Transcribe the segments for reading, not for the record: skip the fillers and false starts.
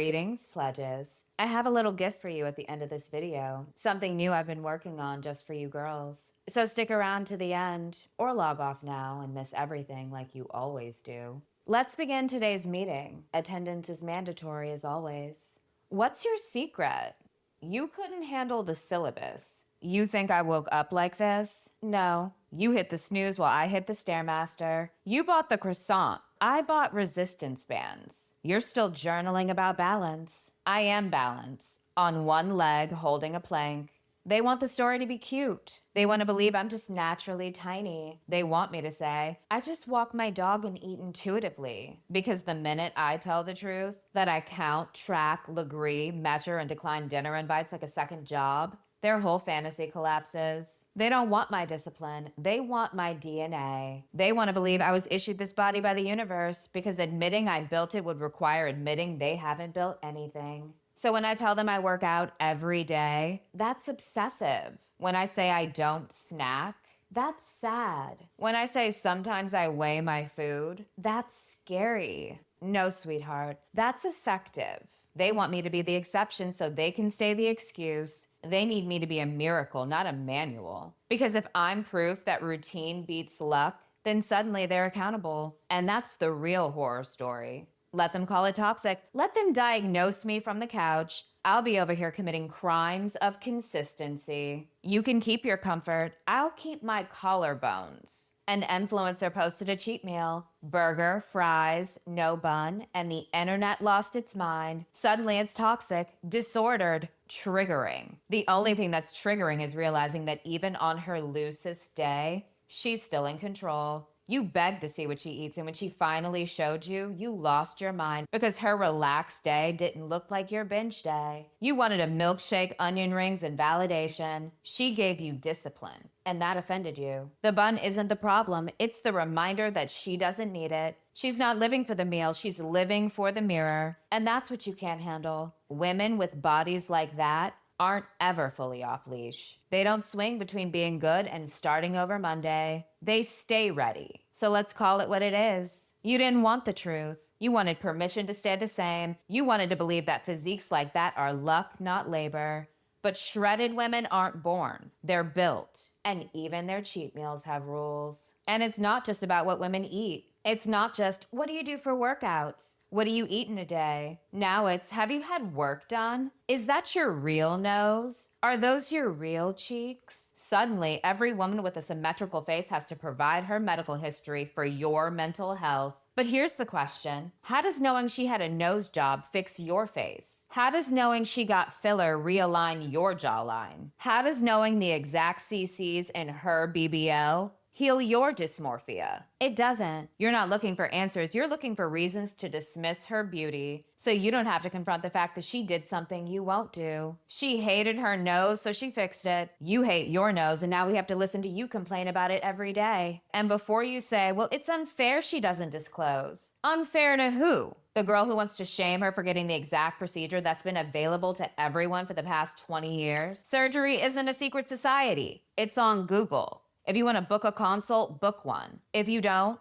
Greetings, pledges. I have a little gift for you at the end of this video. Something new I've been working on just for you girls. So stick around to the end, or log off now and miss everything like you always do. Let's begin today's meeting. Attendance is mandatory as always. What's your secret? You couldn't handle the syllabus. You think I woke up like this? No. You hit the snooze while I hit the Stairmaster. You bought the croissant. I bought resistance bands. You're still journaling about balance. I am balance. On one leg, holding a plank. They want the story to be cute. They want to believe I'm just naturally tiny. They want me to say, I just walk my dog and eat intuitively. Because the minute I tell the truth, that I count, track, agree, measure, and decline dinner invites like a second job, their whole fantasy collapses. They don't want my discipline. They want my DNA. They want to believe I was issued this body by the universe because admitting I built it would require admitting they haven't built anything. So when I tell them I work out every day, that's obsessive. When I say I don't snack, that's sad. When I say sometimes I weigh my food, that's scary. No, sweetheart, that's effective. They want me to be the exception so they can stay the excuse. They need me to be a miracle, not a manual. Because if I'm proof that routine beats luck, then suddenly they're accountable. And that's the real horror story. Let them call it toxic. Let them diagnose me from the couch. I'll be over here committing crimes of consistency. You can keep your comfort. I'll keep my collarbones. An influencer posted a cheat meal, burger, fries, no bun, and the internet lost its mind. Suddenly it's toxic, disordered, triggering. The only thing that's triggering is realizing that even on her loosest day, she's still in control. You begged to see what she eats, and when she finally showed you, you lost your mind because her relaxed day didn't look like your binge day. You wanted a milkshake, onion rings, and validation. She gave you discipline, and that offended you. The bun isn't the problem. It's the reminder that she doesn't need it. She's not living for the meal. She's living for the mirror, and that's what you can't handle. Women with bodies like that aren't ever fully off leash. They don't swing between being good and starting over Monday. They stay ready. So let's call it what it is. You didn't want the truth. You wanted permission to stay the same. You wanted to believe that physiques like that are luck, not labor. But shredded women aren't born. They're built. And even their cheat meals have rules. And it's not just about what women eat. It's not just, what do you do for workouts? What do you eat in a day? Now it's, have you had work done? Is that your real nose? Are those your real cheeks? Suddenly, every woman with a symmetrical face has to provide her medical history for your mental health. But here's the question. How does knowing she had a nose job fix your face? How does knowing she got filler realign your jawline? How does knowing the exact CCs in her BBL heal your dysmorphia? It doesn't. You're not looking for answers. You're looking for reasons to dismiss her beauty so you don't have to confront the fact that she did something you won't do. She hated her nose, so she fixed it. You hate your nose, and now we have to listen to you complain about it every day. And before you say, well, it's unfair she doesn't disclose. Unfair to who? The girl who wants to shame her for getting the exact procedure that's been available to everyone for the past 20 years? Surgery isn't a secret society. It's on Google. If you want to book a consult, book one. If you don't.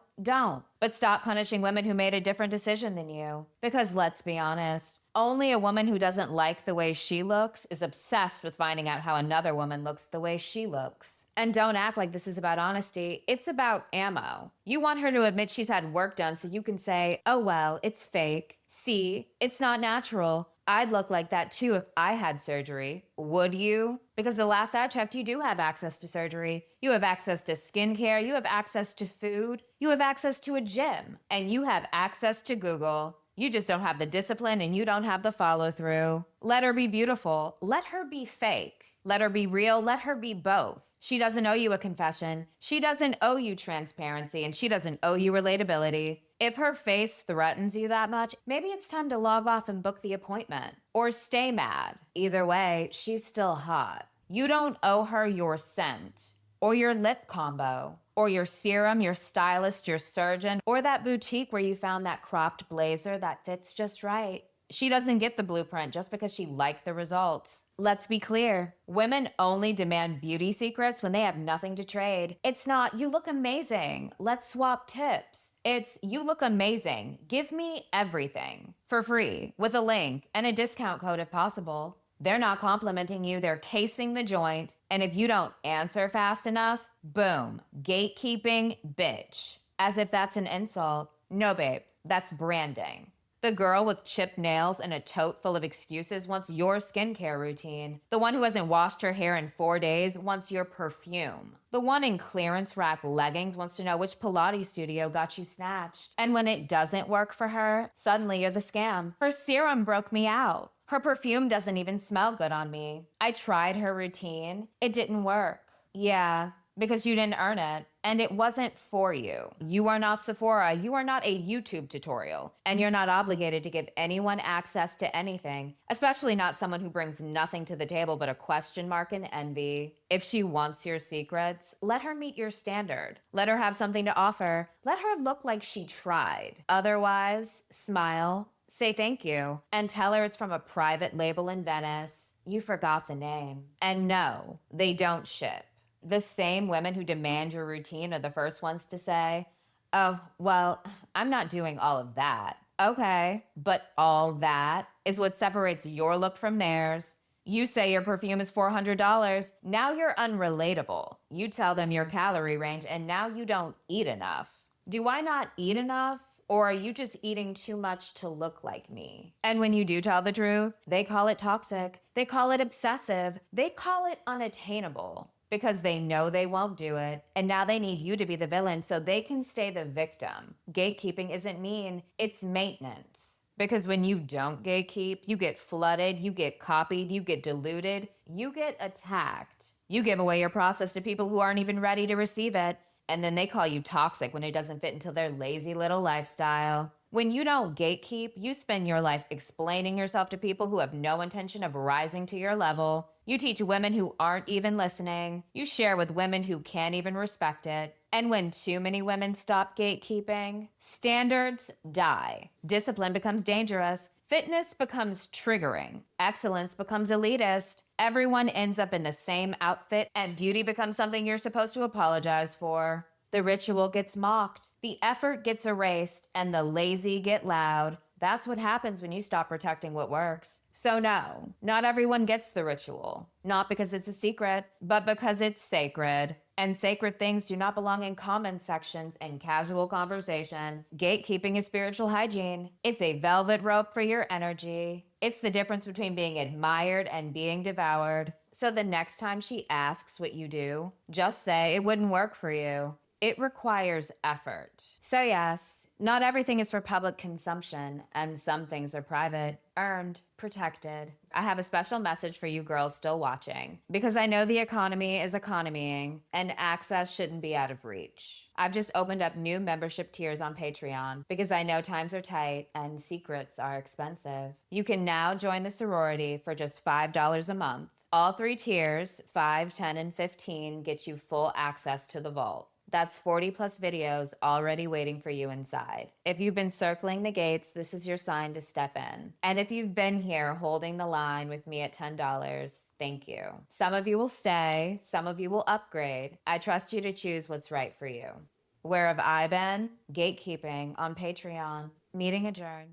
But stop punishing women who made a different decision than you. Because let's be honest, only a woman who doesn't like the way she looks is obsessed with finding out how another woman looks the way she looks. And don't act like this is about honesty. It's about ammo. You want her to admit she's had work done so you can say, oh well, it's fake. See, it's not natural. I'd look like that too if I had surgery. Would you? Because the last I checked, you do have access to surgery. You have access to skincare. You have access to food. You have access to a gym. And you have access to Google. You just don't have the discipline and you don't have the follow through. Let her be beautiful. Let her be fake. Let her be real. Let her be both. She doesn't owe you a confession. She doesn't owe you transparency, and she doesn't owe you relatability. If her face threatens you that much, maybe it's time to log off and book the appointment. Or stay mad. Either way, she's still hot. You don't owe her your scent, or your lip combo, or your serum, your stylist, your surgeon, or that boutique where you found that cropped blazer that fits just right. She doesn't get the blueprint just because she liked the results. Let's be clear. Women only demand beauty secrets when they have nothing to trade. It's not, you look amazing. Let's swap tips. It's, you look amazing. Give me everything for free with a link and a discount code if possible. They're not complimenting you, they're casing the joint. And if you don't answer fast enough, boom, gatekeeping, bitch. As if that's an insult. No, babe, that's branding. The girl with chipped nails and a tote full of excuses wants your skincare routine. The one who hasn't washed her hair in 4 days wants your perfume. The one in clearance rack leggings wants to know which Pilates studio got you snatched. And when it doesn't work for her, suddenly you're the scam. Her serum broke me out. Her perfume doesn't even smell good on me. I tried her routine. It didn't work. Yeah, because you didn't earn it. And it wasn't for you. You are not Sephora. You are not a YouTube tutorial. And you're not obligated to give anyone access to anything, especially not someone who brings nothing to the table but a question mark and envy. If she wants your secrets, let her meet your standard. Let her have something to offer. Let her look like she tried. Otherwise, smile, say thank you, and tell her it's from a private label in Venice. You forgot the name. And no, they don't ship. The same women who demand your routine are the first ones to say, oh, well, I'm not doing all of that. Okay, but all that is what separates your look from theirs. You say your perfume is $400. Now you're unrelatable. You tell them your calorie range, and now you don't eat enough. Do I not eat enough? Or are you just eating too much to look like me? And when you do tell the truth, they call it toxic. They call it obsessive. They call it unattainable. Because they know they won't do it, and now they need you to be the villain so they can stay the victim. Gatekeeping isn't mean, it's maintenance. Because when you don't gatekeep, you get flooded, you get copied, you get diluted, you get attacked. You give away your process to people who aren't even ready to receive it, and then they call you toxic when it doesn't fit into their lazy little lifestyle. When you don't gatekeep, you spend your life explaining yourself to people who have no intention of rising to your level. You teach women who aren't even listening. You share with women who can't even respect it. And when too many women stop gatekeeping, standards die. Discipline becomes dangerous. Fitness becomes triggering. Excellence becomes elitist. Everyone ends up in the same outfit, and beauty becomes something you're supposed to apologize for. The ritual gets mocked, the effort gets erased, and the lazy get loud. That's what happens when you stop protecting what works. So no, not everyone gets the ritual. Not because it's a secret, but because it's sacred. And sacred things do not belong in comment sections and casual conversation. Gatekeeping is spiritual hygiene. It's a velvet rope for your energy. It's the difference between being admired and being devoured. So the next time she asks what you do, just say it wouldn't work for you. It requires effort. So yes, not everything is for public consumption, and some things are private, earned, protected. I have a special message for you girls still watching, because I know the economy is economying, and access shouldn't be out of reach. I've just opened up new membership tiers on Patreon, because I know times are tight and secrets are expensive. You can now join the sorority for just $5 a month. All 3 tiers, 5, 10, and 15, get you full access to the vault. That's 40 plus videos already waiting for you inside. If you've been circling the gates, this is your sign to step in. And if you've been here holding the line with me at $10, thank you. Some of you will stay, some of you will upgrade. I trust you to choose what's right for you. Where have I been? Gatekeeping on Patreon. Meeting adjourned.